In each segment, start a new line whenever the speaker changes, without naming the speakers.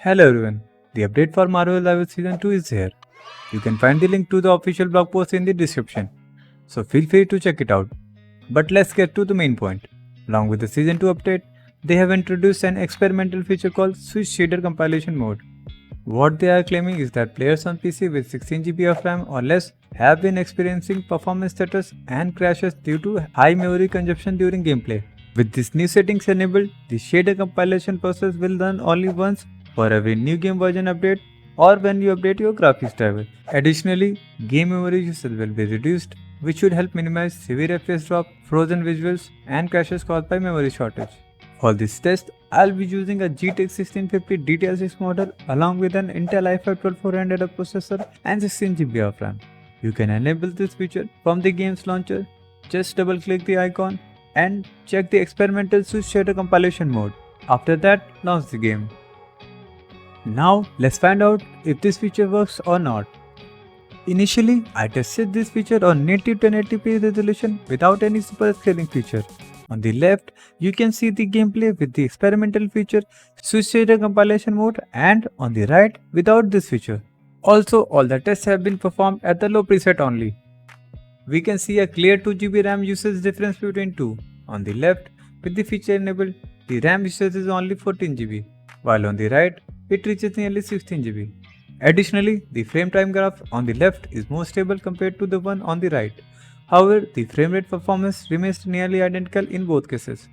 Hello everyone, the update for Marvel Live Season 2 is here. You can find the link to the official blog post in the description, so feel free to check it out. But let's get to the main point. Along with the Season 2 update, they have introduced an experimental feature called Switch Shader Compilation Mode. What they are claiming is that players on PC with 16 GB of RAM or less have been experiencing performance stutters and crashes due to high memory consumption during gameplay. With these new settings enabled, the shader compilation process will run only once for every new game version update or when you update your graphics driver. Additionally, game memory usage will be reduced, which should help minimize severe FPS drop, frozen visuals, and crashes caused by memory shortage. For this test, I'll be using a GTX 1650 DDR6 model along with an Intel i5-12400 processor and 16 GB of RAM. You can enable this feature from the game's launcher. Just double click the icon and check the experimental Switch Shader Compilation Mode. After that, launch the game. Now let's find out if this feature works or not. Initially, I tested this feature on native 1080p resolution without any super scaling feature. On the left, you can see the gameplay with the experimental feature Switch Shader Compilation Mode, and on the right without this feature. Also, all the tests have been performed at the low preset only. We can see a clear 2 GB RAM usage difference between two. On the left, with the feature enabled, the RAM usage is only 14 GB, while on the right, it reaches nearly 16 GB. Additionally, the frame time graph on the left is more stable compared to the one on the right. However, the frame rate performance remains nearly identical in both cases.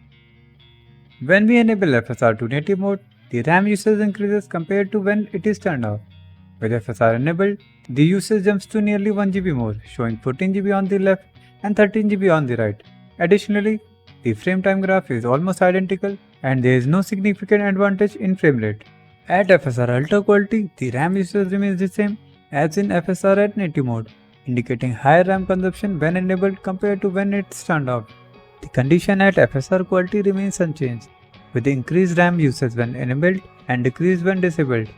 When we enable FSR to native mode, the RAM usage increases compared to when it is turned off. With FSR enabled, the usage jumps to nearly 1 GB more, showing 14 GB on the left and 13 GB on the right. Additionally, the frame time graph is almost identical and there is no significant advantage in frame rate. At FSR Ultra Quality, the RAM usage remains the same as in FSR at native mode, indicating higher RAM consumption when enabled compared to when it's turned off. The condition at FSR Quality remains unchanged, with increased RAM usage when enabled and decreased when disabled.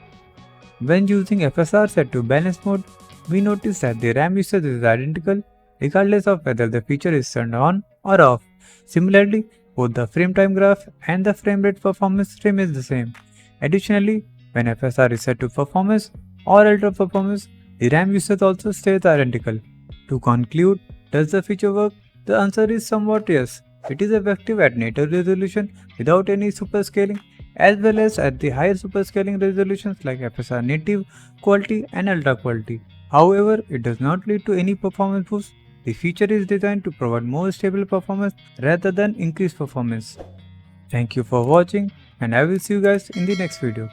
When using FSR set to Balanced mode, we notice that the RAM usage is identical regardless of whether the feature is turned on or off. Similarly, both the frame time graph and the frame rate performance remains the same. Additionally, when FSR is set to Performance or Ultra Performance, the RAM usage also stays identical. To conclude, does the feature work? The answer is somewhat yes. It is effective at native resolution without any super scaling, as well as at the higher super scaling resolutions like FSR Native, Quality and Ultra Quality. However, it does not lead to any performance boost. The feature is designed to provide more stable performance rather than increased performance. Thank you for watching, and I will see you guys in the next video.